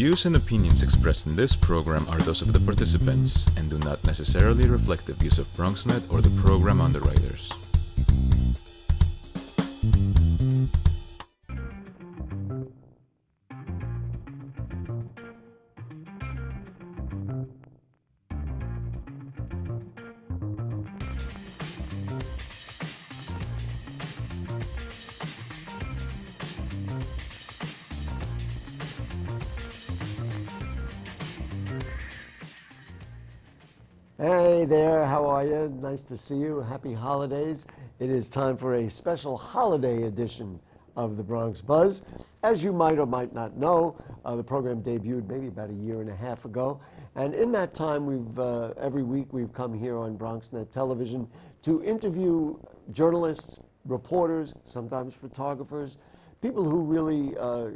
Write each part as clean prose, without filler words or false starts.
views and opinions expressed in this program are those of the participants and do not necessarily reflect the views of BronxNet or the program underwriters. Hey there, how are you? Nice to see you. Happy holidays. It is time for a special holiday edition of the Bronx Buzz. As you might or might not know, the program debuted maybe about a year and a half ago. And in that time, every week we've come here on BronxNet Television to interview journalists, reporters, sometimes photographers, people who really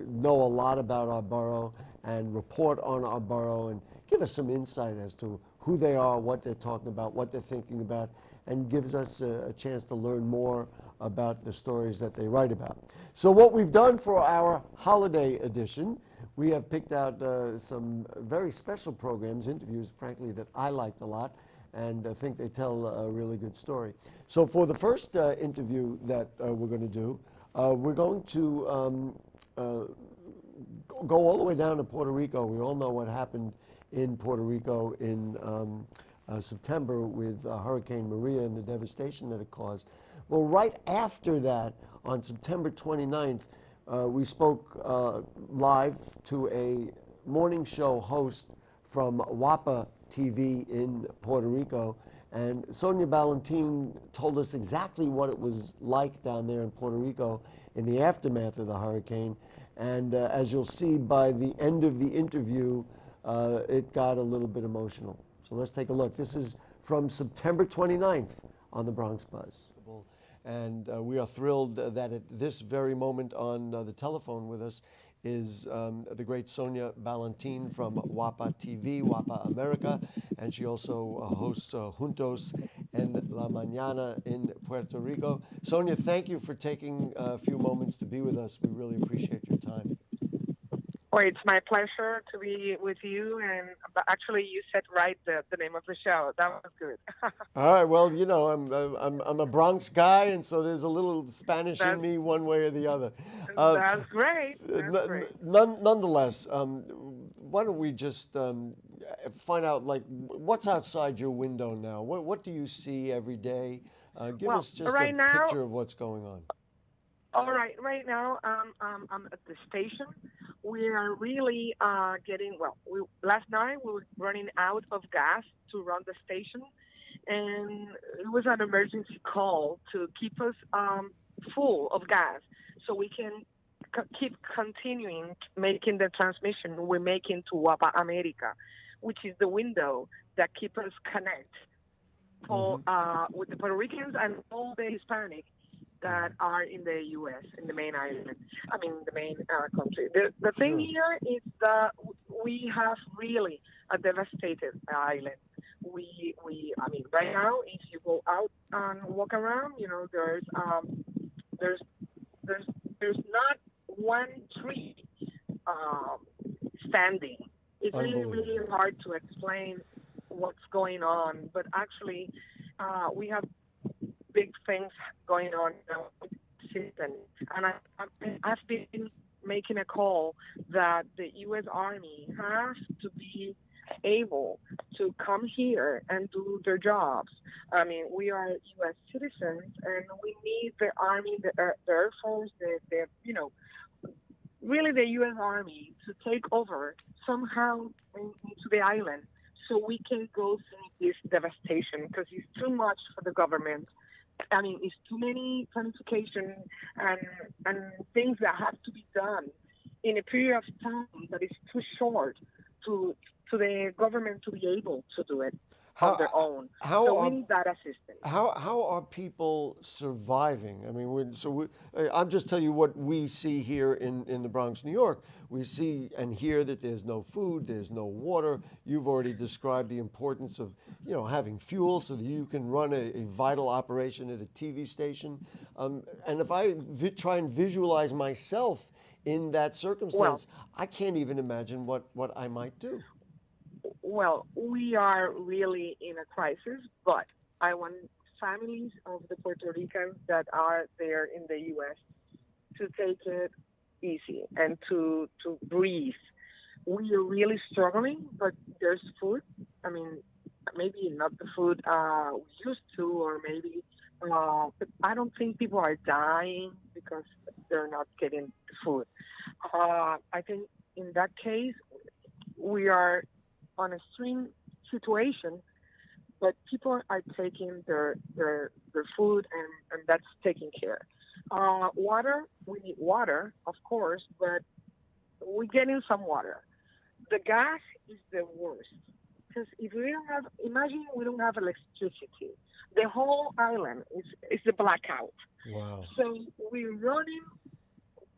know a lot about our borough and report on our borough and give us some insight as to who they are, what they're talking about, what they're thinking about, and gives us a chance to learn more about the stories that they write about. So what we've done for our holiday edition, we have picked out some very special programs, interviews, frankly, that I liked a lot, and I think they tell a really good story. So for the first interview that we're going to do, we're going to go all the way down to Puerto Rico. We all know what happened in Puerto Rico in September with Hurricane Maria and the devastation that it caused. Well, right after that, on September 29th, we spoke live to a morning show host from WAPA TV in Puerto Rico. And Sonia Valentine told us exactly what it was like down there in Puerto Rico in the aftermath of the hurricane. And as you'll see by the end of the interview, it got a little bit emotional. So let's take a look. This is from September 29th on the Bronx Buzz. And we are thrilled that at this very moment on the telephone with us is the great Sonia Valentine from WAPA TV, WAPA America, and she also hosts Juntos en la Mañana in Puerto Rico. Sonia, thank you for taking a few moments to be with us. We really appreciate your time. Well, it's my pleasure to be with you, and actually, you said right the name of the show. That was good. All right. Well, you know, I'm a Bronx guy, and so there's a little Spanish in me, one way or the other. That's great. That's great. Nonetheless, why don't we just find out, like, what's outside your window now? What do you see every day? Give us just a picture of what's going on. All right. Right now, I'm at the station. We are really getting, last night we were running out of gas to run the station, and it was an emergency call to keep us full of gas so we can keep continuing making the transmission we're making to WAPA America, which is the window that keeps us connect with the Puerto Ricans and all the Hispanic that are in the U.S., in the main island, the main country. The thing here is that we have really a devastated island. Right now, if you go out and walk around, you know, there's not one tree standing. It's really hard to explain what's going on, but actually, we have big things going on now. And I've been making a call that the U.S. Army has to be able to come here and do their jobs. I mean, we are U.S. citizens, and we need the Army, the Air Force, really the U.S. Army to take over somehow into the island so we can go through this devastation, because it's too much for the government. I mean, it's too many planification and things that have to be done in a period of time that is too short to the government to be able to do it on their own. So we need that assistance. How are people surviving? I mean, I'm just telling you what we see here in the Bronx, New York. We see and hear that there's no food, there's no water. You've already described the importance of, you know, having fuel so that you can run a vital operation at a TV station. And if I try and visualize myself in that circumstance, I can't even imagine what I might do. Well, we are really in a crisis, but I want families of the Puerto Ricans that are there in the U.S. to take it easy and to breathe. We are really struggling, but there's food. I mean, maybe not the food we used to, or maybe, but I don't think people are dying because they're not getting the food. I think in that case, we are on a extreme situation, but people are taking their food, and that's taken care. Water, we need water, of course, but we're getting some water. The gas is the worst. Because if we don't have, imagine we don't have electricity. The whole island is a blackout. Wow. So we're running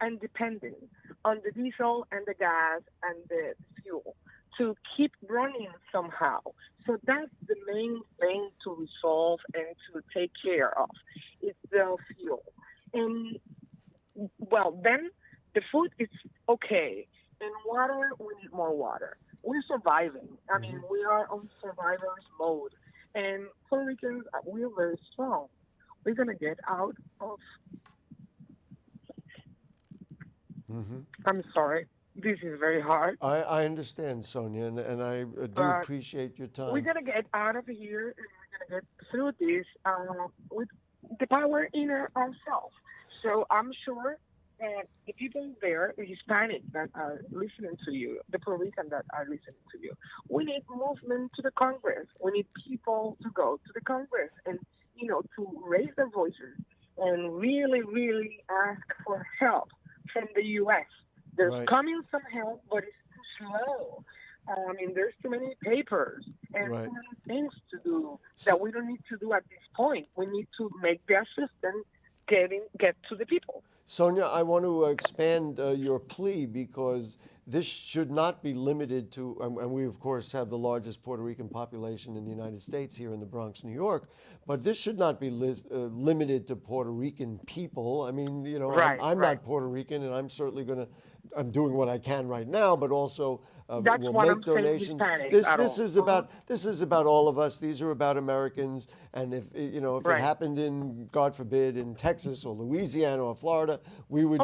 and depending on the diesel and the gas and the fuel to keep running somehow. So that's the main thing to resolve and to take care of. It's the fuel. And, well, then the food is okay. And water, we need more water. We're surviving. I mean, we are on survivor's mode. And Puerto Ricans, we're very strong. We're going to get out of... I'm sorry. This is very hard. I understand, Sonia, and I do appreciate your time. We're going to get out of here, and we're going to get through this with the power in ourselves. So I'm sure that the people there, the Hispanic that are listening to you, the Puerto Rican that are listening to you, we need movement to the Congress. We need people to go to the Congress and, to raise their voices and really, really ask for help from the U.S. There's coming some help, but it's too slow. I mean, there's too many papers and too many things to do that we don't need to do at this point. We need to make the assistance get to the people. Sonia, I want to expand your plea because this should not be limited to, and we of course have the largest Puerto Rican population in the United States here in the Bronx, New York, but this should not be limited to Puerto Rican people. I mean, I'm not Puerto Rican, and I'm certainly I'm doing what I can right now, but also we'll make donations. This is about all of us. These are about Americans, and if it happened in, God forbid, in Texas or Louisiana or Florida, we would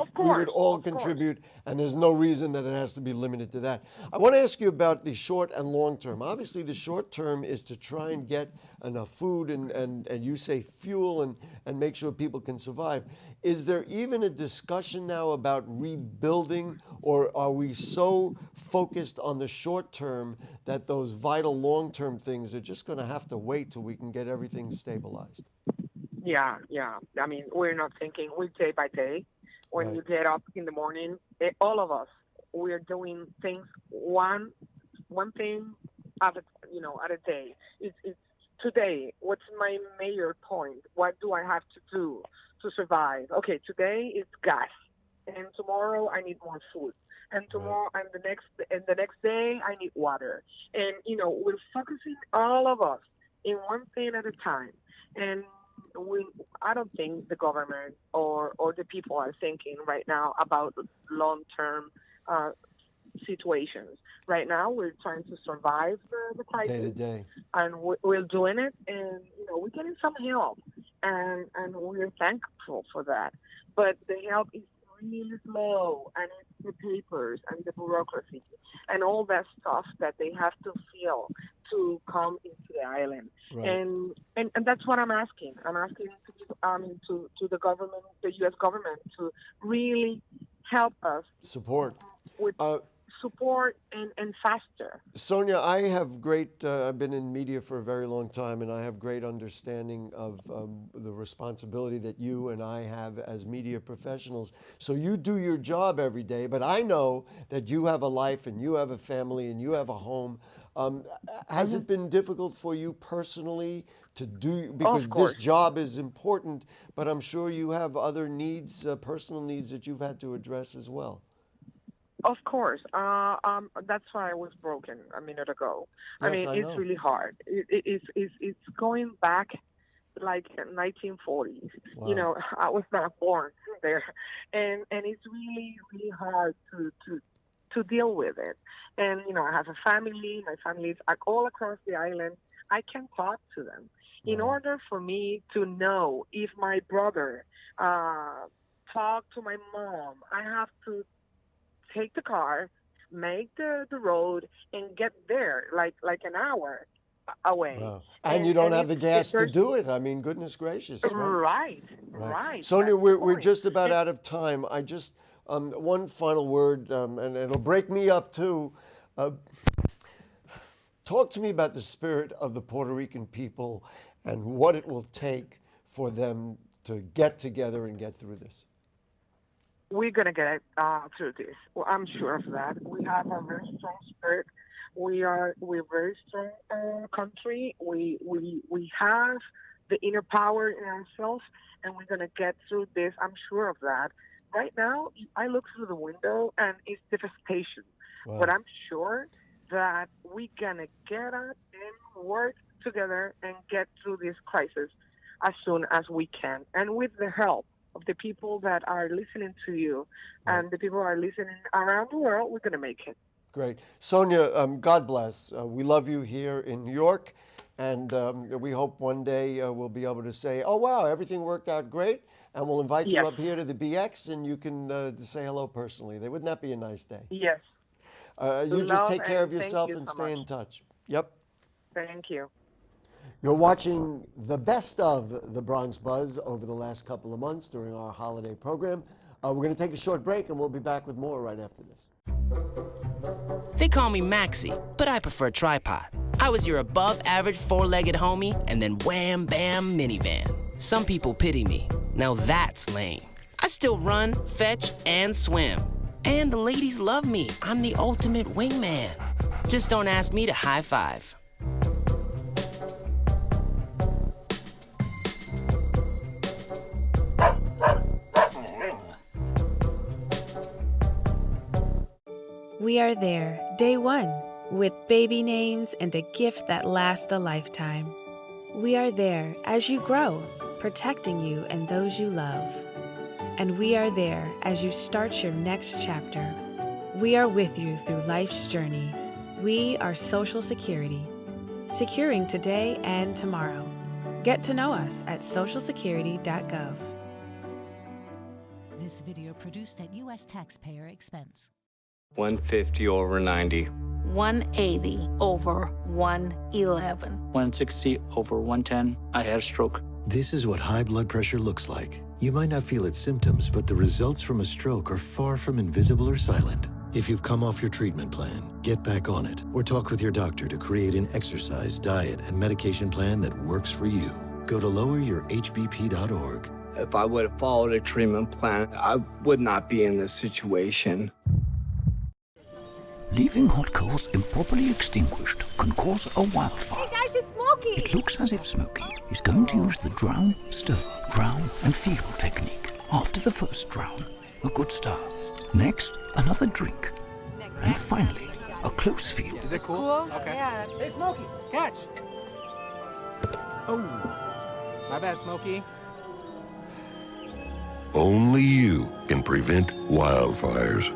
all contribute, and there's no reason that it has to be limited to that. I want to ask you about the short and long term. Obviously, the short term is to try and get enough food and you say fuel and make sure people can survive. Is there even a discussion now about rebuilding, or are we so focused on the short term that those vital long-term things are just going to have to wait till we can get everything stabilized? Yeah. I mean, we're not thinking, we day by day. When you get up in the morning, all of us, we're doing things one thing at a day. It's today. What's my major point? What do I have to do to survive? Okay, today it's gas, and tomorrow I need more food, and tomorrow and the next day I need water, and we're focusing all of us in one thing at a time, and I don't think the government or the people are thinking right now about long-term situations. Right now, we're trying to survive the crisis. Day to day. And we're doing it, and we're getting some help, and we're thankful for that. But the help is really slow, and it's the papers and the bureaucracy and all that stuff that they have to fill to come into the island. Right. And that's what I'm asking. I'm asking to the government, the U.S. government, to really help us. Support. With support and faster. Sonia, I have I've been in media for a very long time, and I have great understanding of the responsibility that you and I have as media professionals. So you do your job every day, but I know that you have a life and you have a family and you have a home. Has it been difficult for you personally to do, because this job is important, but I'm sure you have other needs, personal needs that you've had to address as well? Of course. That's why I was broken a minute ago. Yes, I mean, it's really hard. It's going back like 1940s. Wow. You know, I was not born there, and it's really really hard to deal with it. And you know, I have a family. My family is all across the island. I can talk to them. In Wow. order for me to know if my brother talked to my mom, I have to take the car, make the road, and get there like an hour away. Wow. And you don't have the gas to there's- do it. I mean, goodness gracious. Right. Right. Sonia, That's the we're point. just about out of time. I just, one final word, and it'll break me up too. Talk to me about the spirit of the Puerto Rican people and what it will take for them to get together and get through this. We're gonna get through this. Well, I'm sure of that. We have a very strong spirit. We're a very strong country. We have the inner power in ourselves, and we're gonna get through this. I'm sure of that. Right now, I look through the window and it's devastation. Wow. But I'm sure that we're gonna get up and work together and get through this crisis as soon as we can, and with the help of the people that are listening to you and the people who are listening around the world, we're going to make it. Great. Sonia, God bless. We love you here in New York, and we hope one day we'll be able to say, oh, wow, everything worked out great, and we'll invite you Yes. up here to the BX, and you can say hello personally. Wouldn't that be a nice day? Yes. You just Love take care of and thank yourself you and so stay much. in touch. Yep. Thank you. You're watching the best of the Bronx Buzz over the last couple of months during our holiday program. We're going to take a short break, and we'll be back with more right after this. They call me Maxie, but I prefer tripod. I was your above-average four-legged homie, and then wham, bam, minivan. Some people pity me. Now that's lame. I still run, fetch, and swim. And the ladies love me. I'm the ultimate wingman. Just don't ask me to high five. We are there, day one, with baby names and a gift that lasts a lifetime. We are there as you grow, protecting you and those you love. And we are there as you start your next chapter. We are with you through life's journey. We are Social Security, securing today and tomorrow. Get to know us at socialsecurity.gov. This video produced at U.S. taxpayer expense. 150 over 90. 180 over 111. 160 over 110. I had a stroke. This is what high blood pressure looks like. You might not feel its symptoms, but the results from a stroke are far from invisible or silent. If you've come off your treatment plan, get back on it, or talk with your doctor to create an exercise, diet, and medication plan that works for you. Go to loweryourhbp.org. If I would have followed a treatment plan, I would not be in this situation. Leaving hot coals improperly extinguished can cause a wildfire. Hey guys, it's Smokey! It looks as if Smokey is going to use the drown, stir, drown, and feel technique. After the first drown, a good start. Next, another drink. And finally, a close feel. Is it cool? Okay. Yeah. Hey, Smokey, catch! Oh, my bad, Smokey. Only you can prevent wildfires.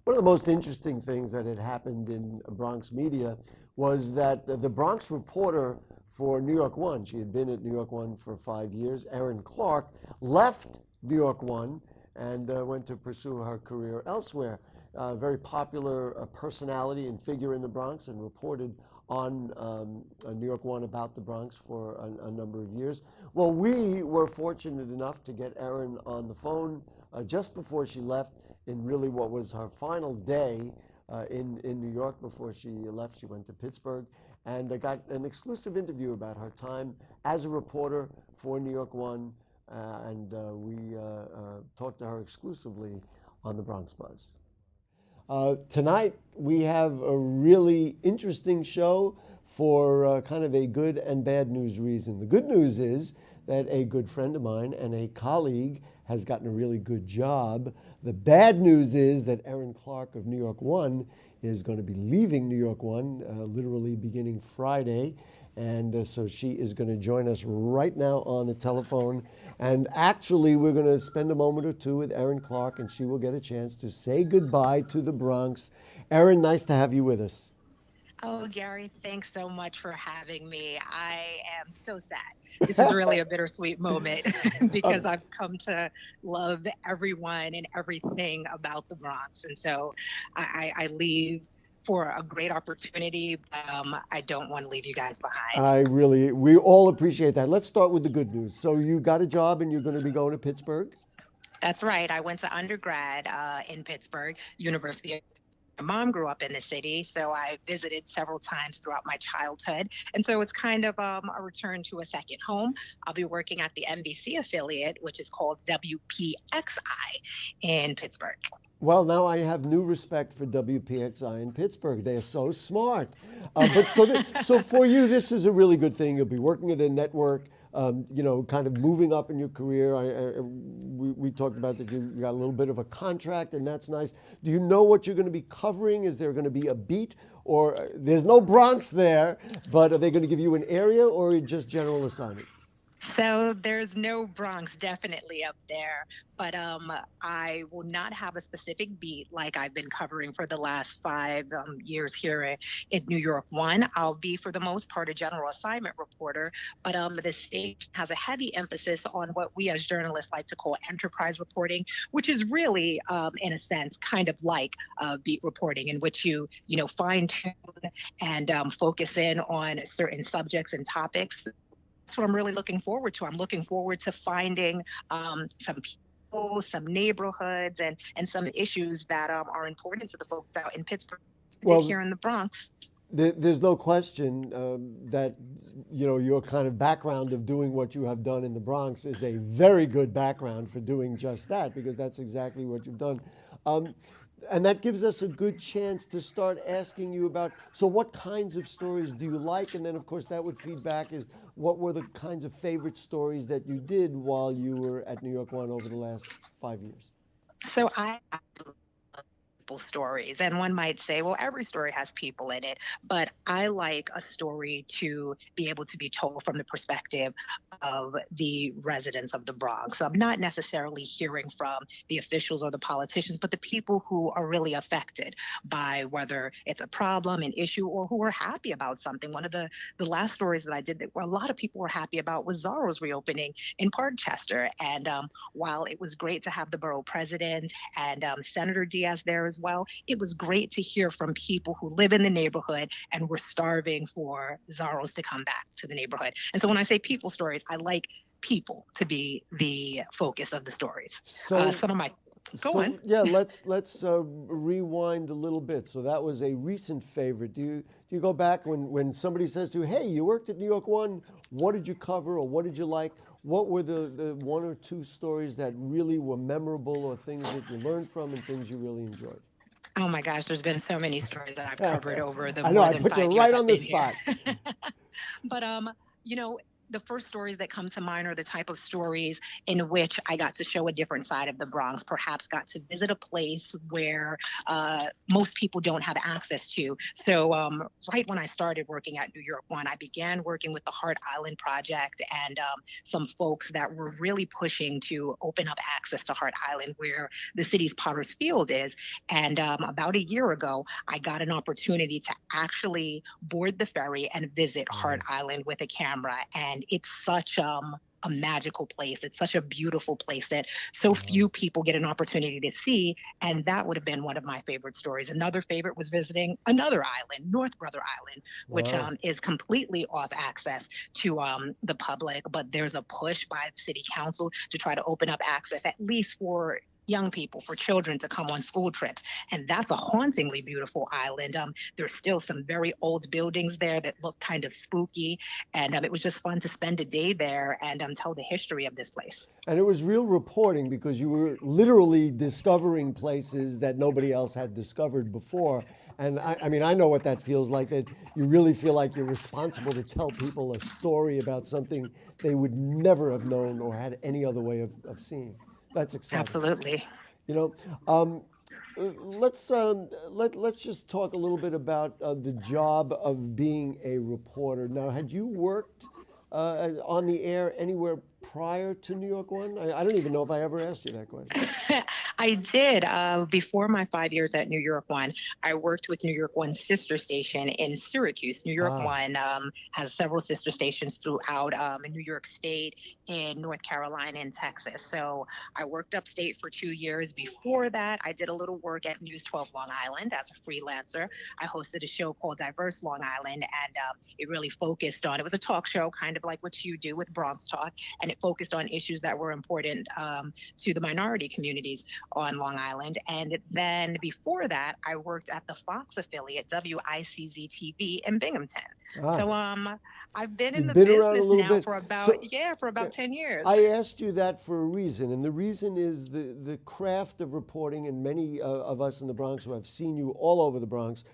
One of the most interesting things that had happened in Bronx media was that the Bronx reporter for New York One, she had been at New York One for 5 years, Erin Clarke, left New York One and went to pursue her career elsewhere. Very popular personality and figure in the Bronx, and reported on New York One about the Bronx for a number of years. Well, we were fortunate enough to get Erin on the phone just before she left, in really what was her final day in New York before she left. She went to Pittsburgh, and got an exclusive interview about her time as a reporter for New York One, and we talked to her exclusively on the Bronx Buzz. Tonight, we have a really interesting show for kind of a good and bad news reason. The good news is that a good friend of mine and a colleague has gotten a really good job. The bad news is that Erin Clarke of New York One is going to be leaving New York One, literally beginning Friday. And so she is going to join us right now on the telephone. And actually, we're going to spend a moment or two with Erin Clarke, and she will get a chance to say goodbye to the Bronx. Erin, nice to have you with us. Oh, Gary, thanks so much for having me. I am so sad. This is really a bittersweet moment because I've come to love everyone and everything about the Bronx. And so I leave for a great opportunity. I don't want to leave you guys behind. We all appreciate that. Let's start with the good news. So you got a job and you're going to be going to Pittsburgh? That's right. I went to undergrad in Pittsburgh, University of. My mom grew up in the city, so I visited several times throughout my childhood. And so it's kind of a return to a second home. I'll be working at the NBC affiliate, which is called WPXI in Pittsburgh. Well, now I have new respect for WPXI in Pittsburgh. They are so smart. So for you, this is a really good thing. You'll be working at a network, kind of moving up in your career. We talked about that you got a little bit of a contract, and that's nice. Do you know what you're going to be covering? Is there going to be a beat? Or there's no Bronx there, but are they going to give you an area or just general assignment? So there's no Bronx definitely up there, but I will not have a specific beat like I've been covering for the last 5 years here in New York One. I'll be, for the most part, a general assignment reporter, but the station has a heavy emphasis on what we as journalists like to call enterprise reporting, which is really, in a sense, kind of like beat reporting, in which you fine tune and focus in on certain subjects and topics. That's what I'm really looking forward to. I'm looking forward to finding some people, some neighborhoods, and some issues that are important to the folks out in Pittsburgh, here in the Bronx. There's no question that your kind of background of doing what you have done in the Bronx is a very good background for doing just that, because that's exactly what you've done. And that gives us a good chance to start asking you about, so what kinds of stories do you like? And then, of course, that would feed back is what were the kinds of favorite stories that you did while you were at New York One over the last 5 years? So I stories, and one might say, well, every story has people in it, but I like a story to be able to be told from the perspective of the residents of the Bronx. I'm not necessarily hearing from the officials or the politicians, but the people who are really affected by whether it's a problem, an issue, or who are happy about something. One of the last stories that I did that a lot of people were happy about was Zorro's reopening in Parkchester. And while it was great to have the borough president and Senator Diaz there as well, it was great to hear from people who live in the neighborhood and were starving for Zorro's to come back to the neighborhood. And so when I say people stories, I like people to be the focus of the stories. So some of my Go on. Yeah, let's rewind a little bit. So that was a recent favorite. Do you go back when somebody says to you, hey, you worked at New York One, what did you cover or what did you like? What were the 1 or 2 stories that really were memorable, or things that you learned from and things you really enjoyed? Oh my gosh, there's been so many stories that I've covered over the I know, more I than put 5 you years right I've on the been here. spot. But the first stories that come to mind are the type of stories in which I got to show a different side of the Bronx, perhaps got to visit a place where most people don't have access to. So right when I started working at New York One, I began working with the Hart Island Project and some folks that were really pushing to open up access to Hart Island, where the city's Potter's Field is. And about a year ago, I got an opportunity to actually board the ferry and visit Hart Island with a camera. And it's such a magical place. It's such a beautiful place that so few people get an opportunity to see. And that would have been one of my favorite stories. Another favorite was visiting another island, North Brother Island, which is completely off access to the public. But there's a push by the city council to try to open up access, at least for young people, for children to come on school trips. And that's a hauntingly beautiful island. There's still some very old buildings there that look kind of spooky. And it was just fun to spend a day there and tell the history of this place. And it was real reporting, because you were literally discovering places that nobody else had discovered before. And I mean, I know what that feels like, that you really feel like you're responsible to tell people a story about something they would never have known or had any other way of seeing. That's exciting. Absolutely. You know, let's just talk a little bit about the job of being a reporter. Now, had you worked on the air anywhere prior to New York One? I don't even know if I ever asked you that question. I did. Before my 5 years at New York One, I worked with New York One's sister station in Syracuse. New York One has several sister stations throughout New York State, in North Carolina, and Texas. So I worked upstate for 2 years. Before that, I did a little work at News 12 Long Island as a freelancer. I hosted a show called Diverse Long Island, and it really focused on, it was a talk show, kind of like what you do with Bronx Talk, and it focused on issues that were important to the minority communities on Long Island. And then before that, I worked at the Fox affiliate, WICZ-TV in Binghamton. So I've been in the business now for about 10 years. I asked you that for a reason, and the reason is the craft of reporting, and many of us in the Bronx who have seen you all over the Bronx,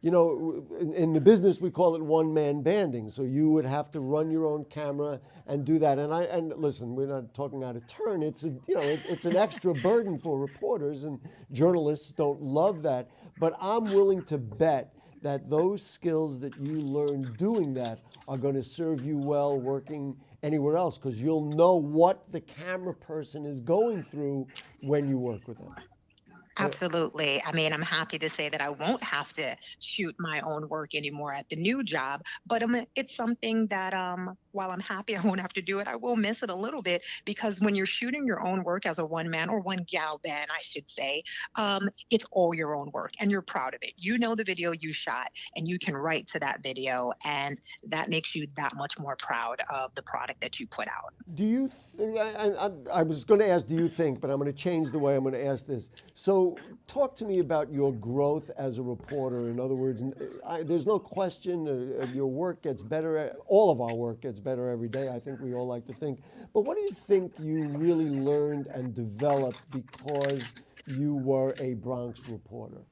you know, in the business we call it one-man banding. So you would have to run your own camera and do that. And listen, we're not talking out of turn. It's it's an extra burden for reporters, and journalists don't love that. But I'm willing to bet that those skills that you learned doing that are going to serve you well working anywhere else, because you'll know what the camera person is going through when you work with them. Absolutely. I mean, I'm happy to say that I won't have to shoot my own work anymore at the new job, but it's something that while I'm happy I won't have to do it, I will miss it a little bit, because when you're shooting your own work as a one-man or one-gal band, I should say, it's all your own work and you're proud of it. You know the video you shot and you can write to that video, and that makes you that much more proud of the product that you put out. Do you think, I was going to ask, do you think, but I'm going to change the way I'm going to ask this. So talk to me about your growth as a reporter. In other words, there's no question your work gets better. All of our work gets better every day, I think we all like to think. But what do you think you really learned and developed because you were a Bronx reporter?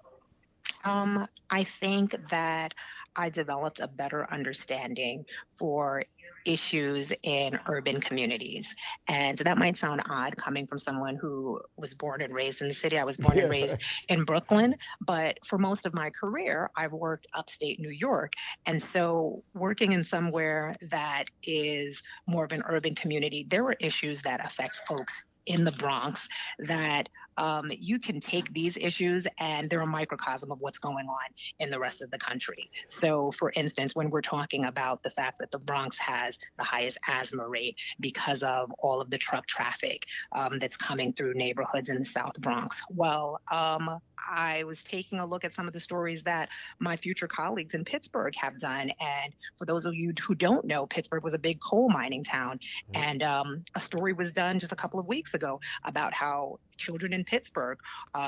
I think that I developed a better understanding for issues in urban communities. And that might sound odd coming from someone who was born and raised in the city. I was born and raised in Brooklyn, but for most of my career, I've worked upstate New York. And so working in somewhere that is more of an urban community, there were issues that affect folks in the Bronx that you can take these issues and they're a microcosm of what's going on in the rest of the country. So for instance, when we're talking about the fact that the Bronx has the highest asthma rate because of all of the truck traffic that's coming through neighborhoods in the South Bronx, well, I was taking a look at some of the stories that my future colleagues in Pittsburgh have done. And for those of you who don't know, Pittsburgh was a big coal mining town. And a story was done just a couple of weeks ago about how children in Pittsburgh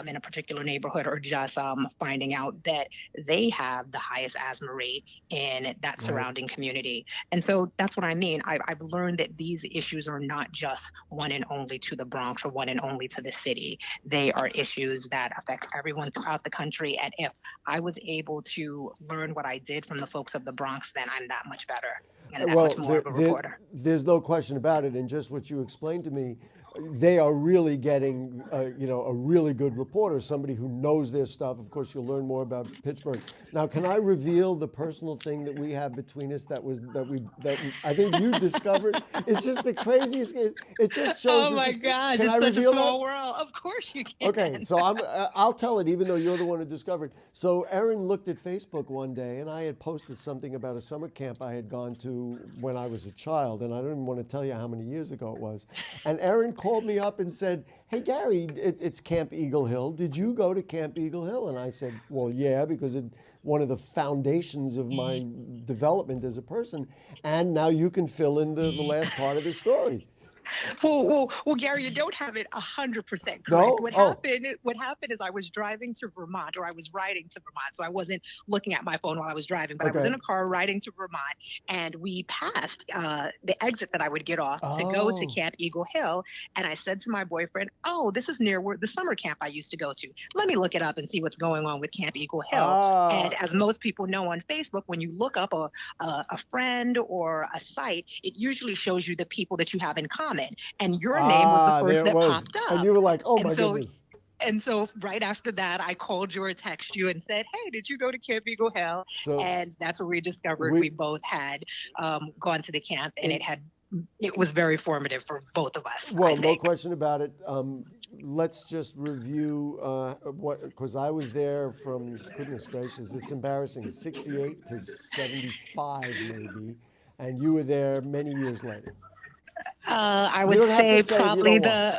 in a particular neighborhood are just finding out that they have the highest asthma rate in that surrounding community. And so that's what I mean. I've learned that these issues are not just one and only to the Bronx or one and only to the city. They are issues that affect everyone throughout the country. And if I was able to learn what I did from the folks of the Bronx, then I'm that much better and that much more of a reporter. There's no question about it. And just what you explained to me, they are really getting, a really good reporter, somebody who knows their stuff. Of course, you'll learn more about Pittsburgh. Now, can I reveal the personal thing that we have between us that I think you discovered? It's just the craziest. It just shows. Oh my gosh! It's such a small world. Of course you can. Okay, so I'll tell it, even though you're the one who discovered. So Erin looked at Facebook one day, and I had posted something about a summer camp I had gone to when I was a child, and I don't even want to tell you how many years ago it was. And Erin called me up and said, "Hey Gary, it's Camp Eagle Hill. Did you go to Camp Eagle Hill?" And I said, "Well, yeah, because it's one of the foundations of my development as a person." And now you can fill in the last part of the story. Well, Gary, you don't have it 100% correct. No? What happened is I was driving to Vermont, or I was riding to Vermont. So I wasn't looking at my phone while I was driving, but I was in a car riding to Vermont, and we passed the exit that I would get off to go to Camp Eagle Hill. And I said to my boyfriend, "Oh, this is near where the summer camp I used to go to. Let me look it up and see what's going on with Camp Eagle Hill." And as most people know on Facebook, when you look up a friend or a site, it usually shows you the people that you have in common. it. And your name was the first that popped up. And you were like, oh, And my so goodness. And so right after that, I called you or texted you and said, hey, did you go to Camp Eagle Hill? So and that's where we discovered we both had gone to the camp, and it was very formative for both of us. Well, no question about it. Let's just review because I was there from, goodness gracious, it's embarrassing, 68 to 75 maybe, and you were there many years later. I would say probably no,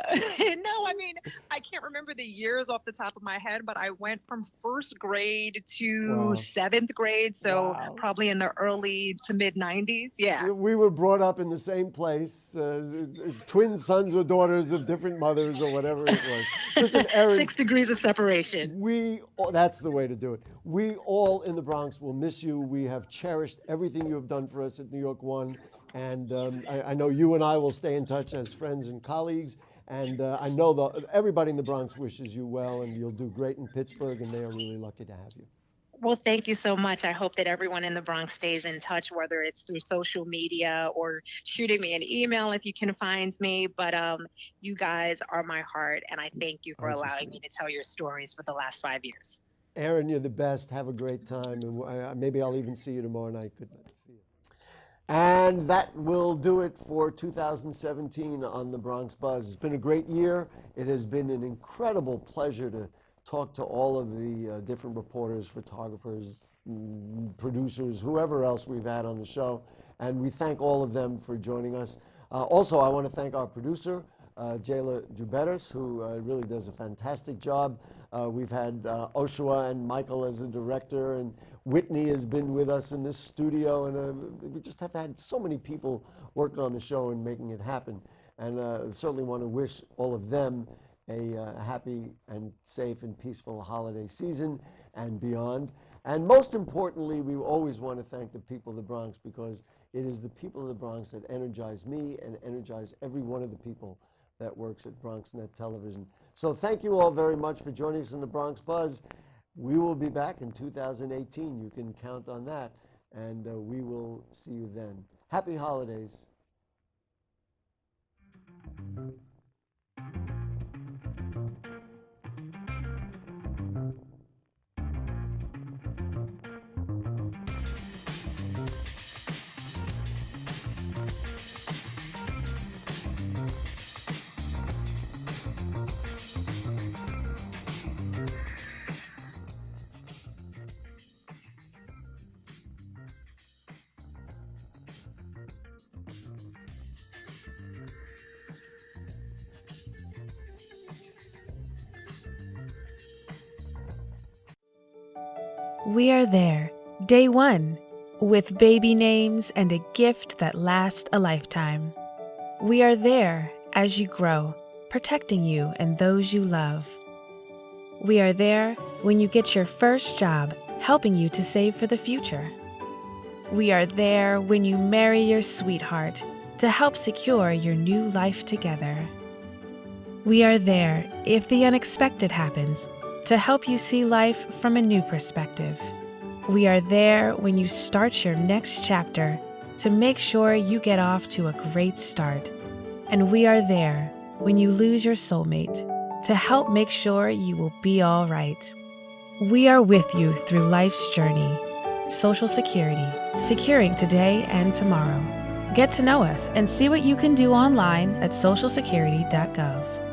I mean, I can't remember the years off the top of my head, but I went from first grade to seventh grade. So probably in the early to mid 90s. Yeah. So we were brought up in the same place, twin sons or daughters of different mothers or whatever it was. Listen, Erin, 6 degrees of separation. That's the way to do it. We all in the Bronx will miss you. We have cherished everything you have done for us at New York One. And I know you and I will stay in touch as friends and colleagues. And I know everybody in the Bronx wishes you well, and you'll do great in Pittsburgh, and they are really lucky to have you. Well, thank you so much. I hope that everyone in the Bronx stays in touch, whether it's through social media or shooting me an email if you can find me. But you guys are my heart, and I thank you for allowing me to tell your stories for the last 5 years. Erin, you're the best. Have a great time. And maybe I'll even see you tomorrow night. Good night. See you. And that will do it for 2017 on the Bronx Buzz. It's been a great year. It has been an incredible pleasure to talk to all of the different reporters, photographers, producers, whoever else we've had on the show. And we thank all of them for joining us. Also, I want to thank our producer, Jayla Duberis, who really does a fantastic job. We've had Oshua and Michael as the director, and Whitney has been with us in this studio, and we just have had so many people working on the show and making it happen. And certainly want to wish all of them a happy and safe and peaceful holiday season and beyond. And most importantly, we always want to thank the people of the Bronx, because it is the people of the Bronx that energize me and energize every one of the people that works at BronxNet Television. So thank you all very much for joining us in the Bronx Buzz. We will be back in 2018. You can count on that. And we will see you then. Happy holidays. We are there, day one, with baby names and a gift that lasts a lifetime. We are there as you grow, protecting you and those you love. We are there when you get your first job, helping you to save for the future. We are there when you marry your sweetheart to help secure your new life together. We are there if the unexpected happens, to help you see life from a new perspective. We are there when you start your next chapter to make sure you get off to a great start. And we are there when you lose your soulmate to help make sure you will be all right. We are with you through life's journey. Social Security, securing today and tomorrow. Get to know us and see what you can do online at socialsecurity.gov.